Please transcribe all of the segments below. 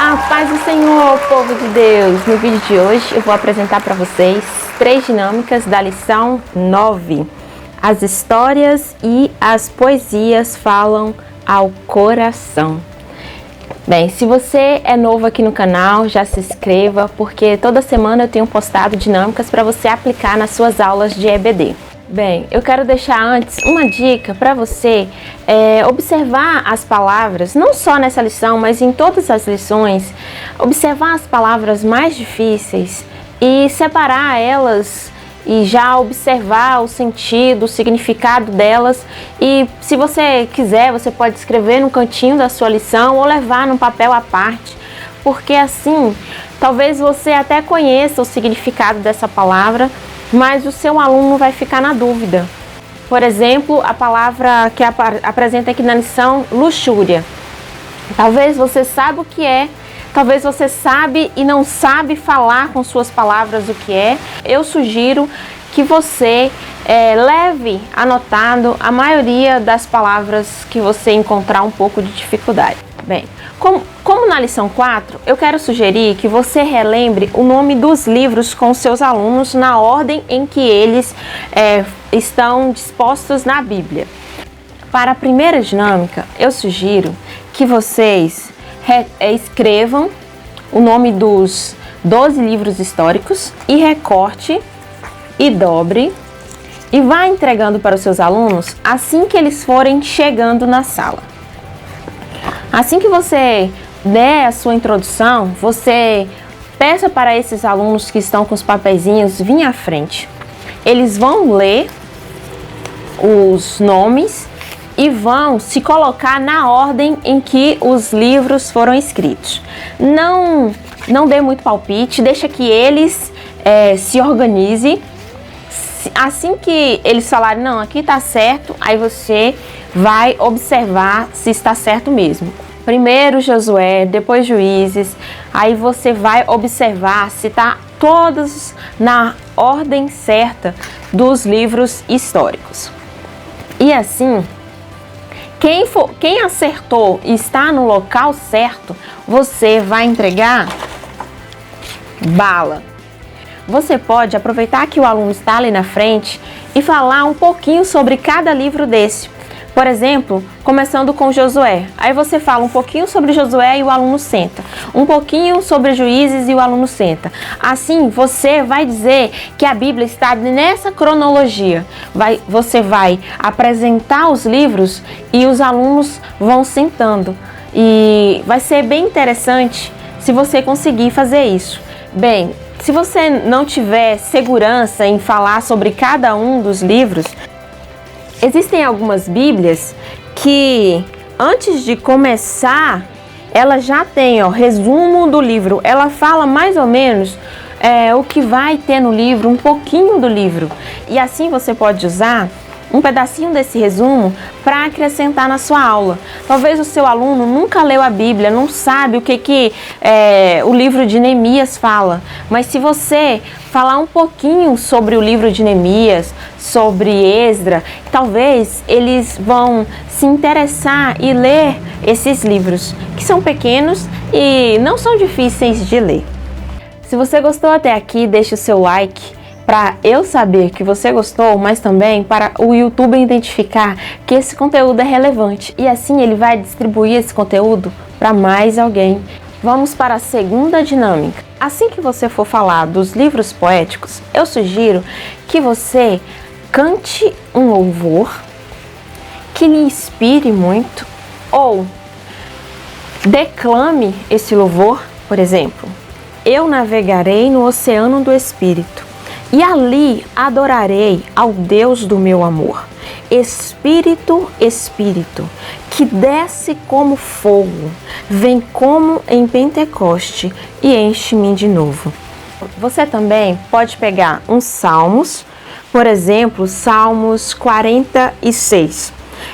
A paz do Senhor, povo de Deus! No vídeo de hoje eu vou apresentar para vocês 3 dinâmicas da lição 9. As histórias e as poesias falam ao coração. Bem, se você é novo aqui no canal, já se inscreva, porque toda semana eu tenho postado dinâmicas para você aplicar nas suas aulas de EBD. Bem, eu quero deixar antes uma dica para você observar as palavras, não só nessa lição, mas em todas as lições, observar as palavras mais difíceis e separar elas e já observar o sentido, o significado delas. E se você quiser, você pode escrever no cantinho da sua lição ou levar num papel à parte, porque assim, talvez você até conheça o significado dessa palavra, mas o seu aluno vai ficar na dúvida. Por exemplo, a palavra que apresenta aqui na lição, luxúria. Talvez você saiba o que é, talvez você sabe e não sabe falar com suas palavras o que é. Eu sugiro que você leve anotado a maioria das palavras que você encontrar um pouco de dificuldade. Bem, como na lição 4, eu quero sugerir que você relembre o nome dos livros com seus alunos na ordem em que eles estão dispostos na Bíblia. Para a primeira dinâmica, eu sugiro que vocês escrevam o nome dos 12 livros históricos e recorte e dobre e vá entregando para os seus alunos assim que eles forem chegando na sala. Assim que você der a sua introdução, você peça para esses alunos que estão com os papeizinhos vir à frente. Eles vão ler os nomes e vão se colocar na ordem em que os livros foram escritos. Não dê muito palpite, deixa que eles se organizem. Assim que eles falarem, não, aqui está certo, aí você vai observar se está certo mesmo. Primeiro Josué, depois Juízes, aí você vai observar se está todos na ordem certa dos livros históricos. E assim, quem acertou e está no local certo, você vai entregar bala. Você pode aproveitar que o aluno está ali na frente e falar um pouquinho sobre cada livro desse. Por exemplo, começando com Josué. Aí você fala um pouquinho sobre Josué e o aluno senta. Um pouquinho sobre Juízes e o aluno senta. Assim, você vai dizer que a Bíblia está nessa cronologia. Você vai apresentar os livros e os alunos vão sentando. E vai ser bem interessante se você conseguir fazer isso. Bem, se você não tiver segurança em falar sobre cada um dos livros, existem algumas Bíblias que antes de começar, ela já tem resumo do livro. Ela fala mais ou menos o que vai ter no livro, um pouquinho do livro. E assim você pode usar um pedacinho desse resumo para acrescentar na sua aula. Talvez o seu aluno nunca leu a Bíblia, não sabe o que o livro de Neemias fala. Mas se você falar um pouquinho sobre o livro de Neemias, sobre Esdra, talvez eles vão se interessar e ler esses livros, que são pequenos e não são difíceis de ler. Se você gostou até aqui, deixe o seu like, para eu saber que você gostou, mas também para o YouTube identificar que esse conteúdo é relevante e assim ele vai distribuir esse conteúdo para mais alguém. Vamos para a segunda dinâmica. Assim que você for falar dos livros poéticos, eu sugiro que você cante um louvor que lhe inspire muito ou declame esse louvor. Por exemplo, eu navegarei no oceano do Espírito e ali adorarei ao Deus do meu amor. Espírito, Espírito, que desce como fogo, vem como em Pentecoste e enche-me de novo. Você também pode pegar uns salmos, por exemplo, Salmos 46,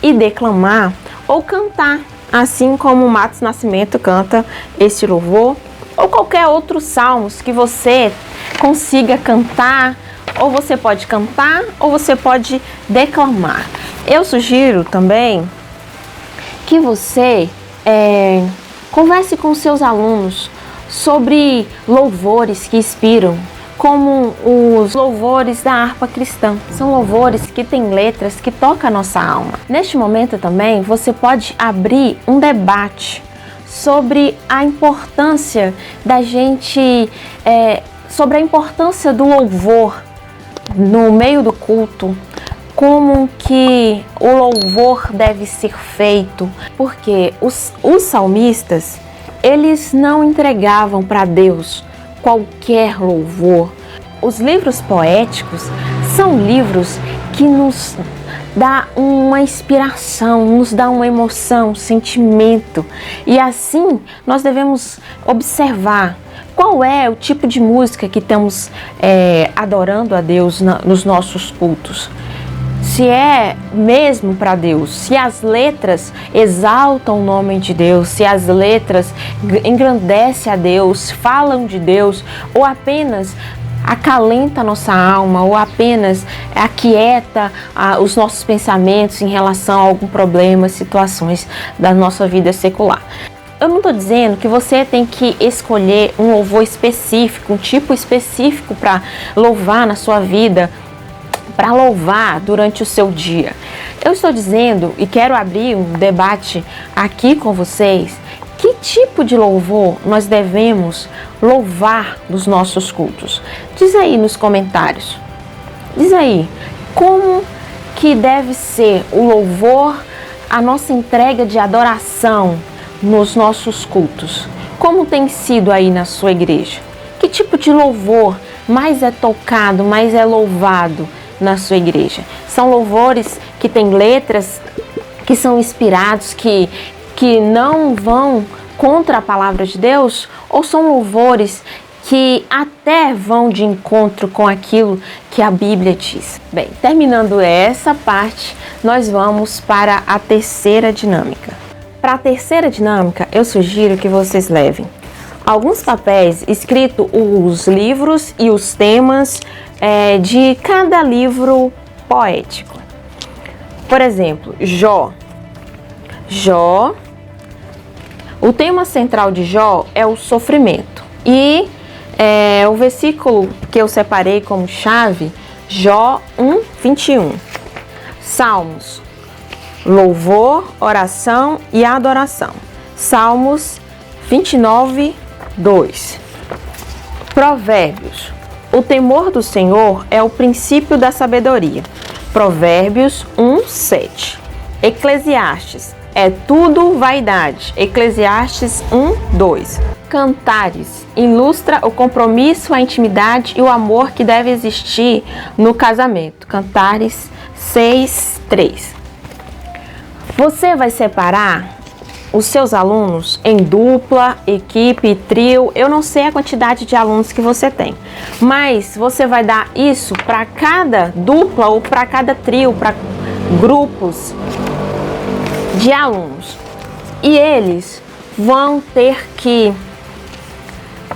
e declamar ou cantar, assim como o Matos Nascimento canta esse louvor, ou qualquer outro salmos que você consiga cantar, ou você pode cantar, ou você pode declamar. Eu sugiro também que você Converse com seus alunos sobre louvores que inspiram, como os louvores da harpa cristã. São louvores que têm letras que tocam a nossa alma. Neste momento também você pode abrir um debate sobre a importância da gente, sobre a importância do louvor no meio do culto, como que o louvor deve ser feito, porque os salmistas, eles não entregavam para Deus qualquer louvor. Os livros poéticos são livros que nos dá uma inspiração, nos dá uma emoção, um sentimento. E assim nós devemos observar qual é o tipo de música que estamos adorando a Deus nos nossos cultos. Se é mesmo para Deus, se as letras exaltam o nome de Deus, se as letras engrandecem a Deus, falam de Deus, ou apenas acalenta a nossa alma, ou apenas aquieta os nossos pensamentos em relação a algum problema, situações da nossa vida secular. Eu não estou dizendo que você tem que escolher um louvor específico, um tipo específico para louvar na sua vida, para louvar durante o seu dia. Eu estou dizendo e quero abrir um debate aqui com vocês, que tipo de louvor nós devemos louvar nos nossos cultos? Diz aí nos comentários. Diz aí, como que deve ser o louvor, a nossa entrega de adoração nos nossos cultos? Como tem sido aí na sua igreja? Que tipo de louvor mais é tocado, mais é louvado na sua igreja? São louvores que têm letras que são inspirados, que não vão contra a palavra de Deus? Ou são louvores que até vão de encontro com aquilo que a Bíblia diz? Bem, terminando essa parte, nós vamos para a terceira dinâmica. Para a terceira dinâmica, eu sugiro que vocês levem alguns papéis escritos os livros e os temas de cada livro poético. Por exemplo, Jó. O tema central de Jó é o sofrimento. E o versículo que eu separei como chave, Jó 1:21. Salmos, louvor, oração e adoração. Salmos 29:2. Provérbios. O temor do Senhor é o princípio da sabedoria. Provérbios 1:7. Eclesiastes. É tudo vaidade. Eclesiastes 1:2. Cantares. Ilustra o compromisso, a intimidade e o amor que deve existir no casamento. Cantares 6:3. Você vai separar os seus alunos em dupla, equipe, trio. Eu não sei a quantidade de alunos que você tem, mas você vai dar isso para cada dupla ou para cada trio, para grupos de alunos. E eles vão ter que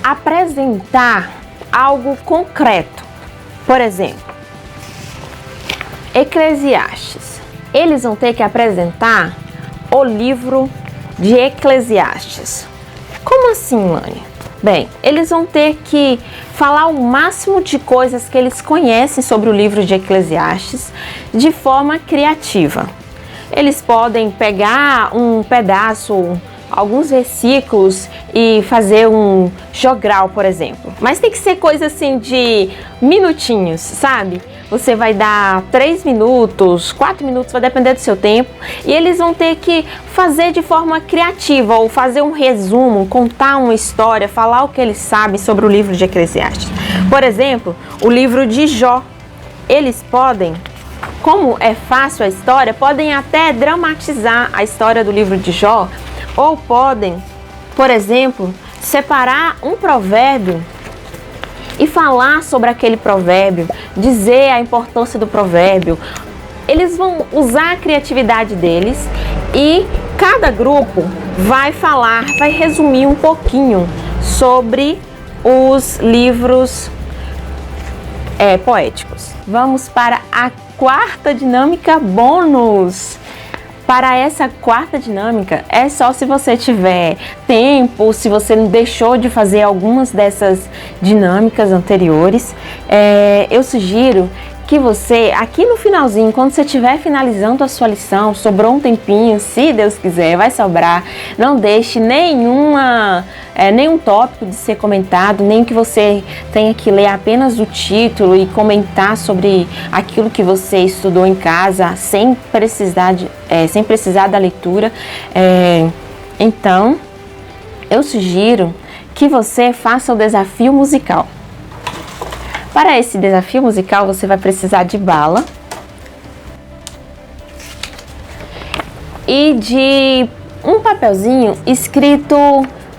apresentar algo concreto. Por exemplo, Eclesiastes. Eles vão ter que apresentar o livro de Eclesiastes. Como assim, Lani? Bem, eles vão ter que falar o máximo de coisas que eles conhecem sobre o livro de Eclesiastes de forma criativa. Eles podem pegar um pedaço, alguns versículos e fazer um jogral, por exemplo. Mas tem que ser coisa assim de minutinhos, sabe? Você vai dar 3 minutos, 4 minutos, vai depender do seu tempo. E eles vão ter que fazer de forma criativa, ou fazer um resumo, contar uma história, falar o que eles sabem sobre o livro de Eclesiastes. Por exemplo, o livro de Jó. Eles podem, como é fácil a história, podem até dramatizar a história do livro de Jó, ou podem, por exemplo, separar um provérbio e falar sobre aquele provérbio, dizer a importância do provérbio. Eles vão usar a criatividade deles e cada grupo vai falar, vai resumir um pouquinho sobre os livros poéticos. Vamos para a quarta dinâmica bônus. Para essa quarta dinâmica, é só se você tiver tempo, se você não deixou de fazer algumas dessas dinâmicas anteriores, eu sugiro que você, aqui no finalzinho, quando você estiver finalizando a sua lição, sobrou um tempinho, se Deus quiser, vai sobrar, não deixe nenhum tópico de ser comentado, nem que você tenha que ler apenas o título e comentar sobre aquilo que você estudou em casa, sem precisar da leitura. Então, eu sugiro que você faça o desafio musical. Para esse desafio musical, você vai precisar de bala e de um papelzinho escrito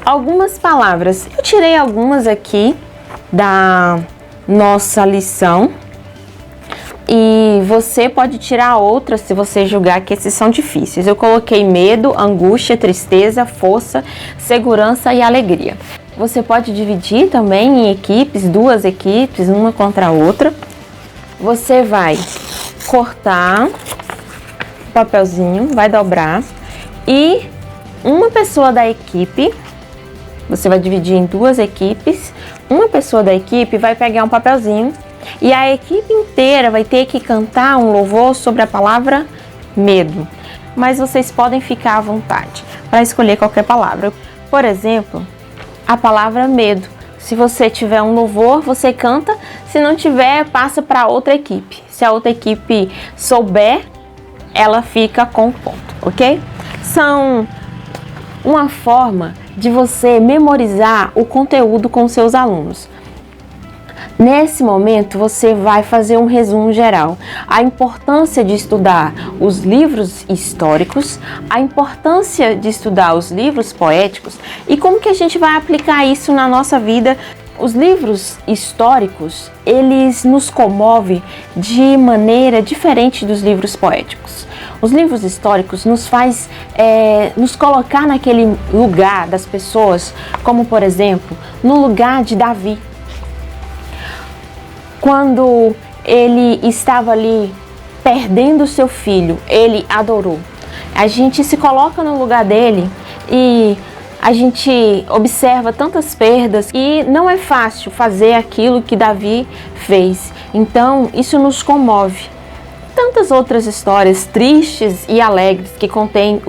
algumas palavras. Eu tirei algumas aqui da nossa lição e você pode tirar outras se você julgar que esses são difíceis. Eu coloquei medo, angústia, tristeza, força, segurança e alegria. Você pode dividir também em equipes, 2 equipes, uma contra a outra. Você vai cortar o papelzinho, vai dobrar e uma pessoa da equipe, você vai dividir em 2 equipes, uma pessoa da equipe vai pegar um papelzinho e a equipe inteira vai ter que cantar um louvor sobre a palavra medo. Mas vocês podem ficar à vontade para escolher qualquer palavra. Por exemplo, a palavra medo. Se você tiver um louvor, você canta. Se não tiver, passa para outra equipe. Se a outra equipe souber, ela fica com ponto, ok? São uma forma de você memorizar o conteúdo com seus alunos. Nesse momento, você vai fazer um resumo geral. A importância de estudar os livros históricos, a importância de estudar os livros poéticos e como que a gente vai aplicar isso na nossa vida. Os livros históricos, eles nos comovem de maneira diferente dos livros poéticos. Os livros históricos nos faz nos colocar naquele lugar das pessoas, como por exemplo, no lugar de Davi. Quando ele estava ali perdendo seu filho, ele adorou. A gente se coloca no lugar dele e a gente observa tantas perdas e não é fácil fazer aquilo que Davi fez. Então, isso nos comove. Tantas outras histórias tristes e alegres que contém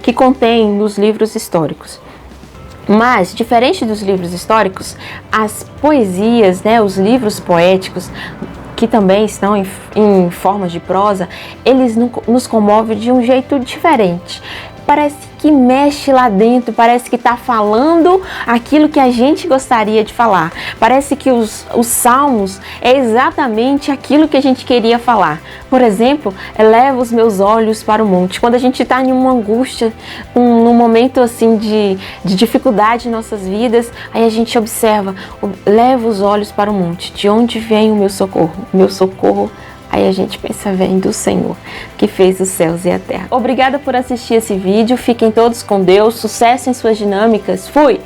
que contém nos livros históricos. Mas, diferente dos livros históricos, as poesias, os livros poéticos, que também estão em forma de prosa, eles nos comovem de um jeito diferente. Parece que mexe lá dentro, parece que está falando aquilo que a gente gostaria de falar. Parece que os salmos é exatamente aquilo que a gente queria falar. Por exemplo, eleva os meus olhos para o monte. Quando a gente está em uma angústia, num momento assim de dificuldade em nossas vidas, aí a gente observa, leva os olhos para o monte. De onde vem o meu socorro? O meu socorro, aí a gente pensa, vem do Senhor, que fez os céus e a terra. Obrigada por assistir esse vídeo. Fiquem todos com Deus. Sucesso em suas dinâmicas. Fui!